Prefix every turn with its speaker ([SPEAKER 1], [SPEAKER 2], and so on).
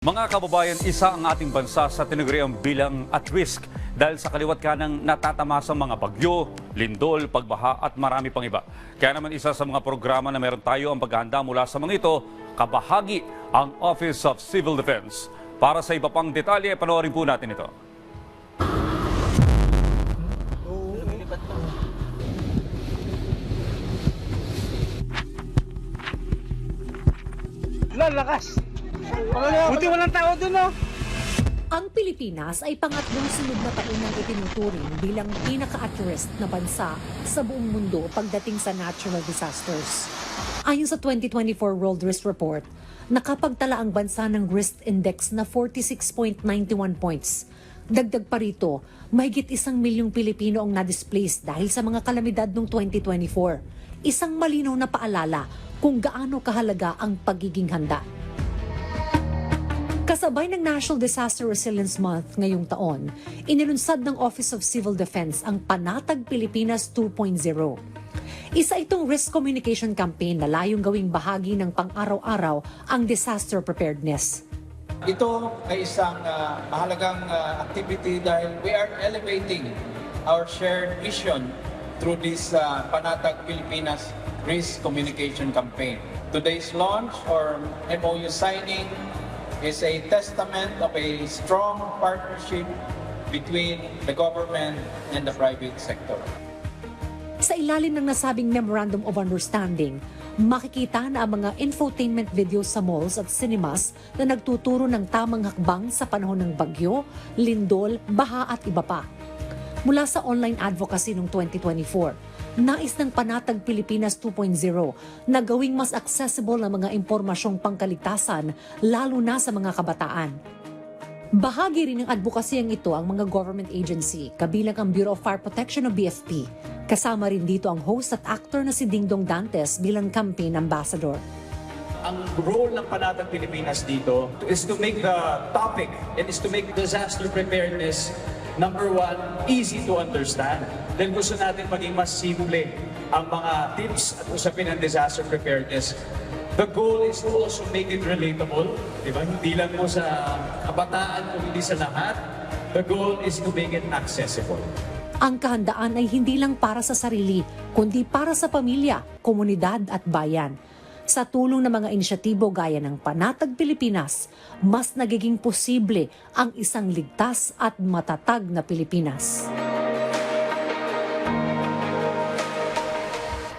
[SPEAKER 1] Mga kababayan, isa ang ating bansa sa tinaguriang bilang at risk dahil sa kaliwat kanang natatamasang mga bagyo, lindol, pagbaha at marami pang iba. Kaya naman isa sa mga programa na meron tayo ang paghahanda mula sa mga ito, kabahagi ang Office of Civil Defense. Para sa iba pang detalye, panoorin po natin ito.
[SPEAKER 2] Lakas! Buti walang tao dun, no?
[SPEAKER 3] Ang Pilipinas ay pangatlong sunod na taon nang itinuturing bilang pinaka-at risk na bansa sa buong mundo pagdating sa natural disasters. Ayon sa 2024 World Risk Report, nakapagtala ang bansa ng risk index na 46.91 points. Dagdag pa rito, mahigit 1 milyong Pilipino ang na-displace dahil sa mga kalamidad noong 2024. Isang malinaw na paalala kung gaano kahalaga ang pagiging handa. Kasabay ng National Disaster Resilience Month ngayong taon, inilunsad ng Office of Civil Defense ang Panatag Pilipinas 2.0. Isa itong risk communication campaign na layong gawing bahagi ng pang-araw-araw ang disaster preparedness.
[SPEAKER 4] Ito ay isang mahalagang activity dahil we are elevating our shared vision through this Panatag Pilipinas Risk Communication Campaign. Today's launch or MOU signing is a testament of a strong partnership between the government and the private sector.
[SPEAKER 3] Sa ilalim ng nasabing Memorandum of Understanding, makikita na ang mga infotainment videos sa malls at cinemas na nagtuturo ng tamang hakbang sa panahon ng bagyo, lindol, baha at iba pa. Mula sa online advocacy noong 2024, nais ng Panatag Pilipinas 2.0 na gawing mas accessible ang mga impormasyong pangkaligtasan, lalo na sa mga kabataan. Bahagi rin ng advocacyang ito ang mga government agency, kabilang ang Bureau of Fire Protection o BFP. Kasama rin dito ang host at actor na si Dingdong Dantes bilang campaign ambassador.
[SPEAKER 5] Ang role ng Panatag Pilipinas dito is to make the topic and is to make disaster preparedness, number one, easy to understand. Then gusto natin maging mas simple ang mga tips at usapin ng disaster preparedness. The goal is to also make it relatable, di ba? Hindi lang mo sa kabataan kung hindi sa lahat. The goal is to make it accessible.
[SPEAKER 3] Ang kahandaan ay hindi lang para sa sarili, kundi para sa pamilya, komunidad at bayan. Sa tulong ng mga inisyatibo gaya ng Panatag Pilipinas, mas nagiging posible ang isang ligtas at matatag na Pilipinas.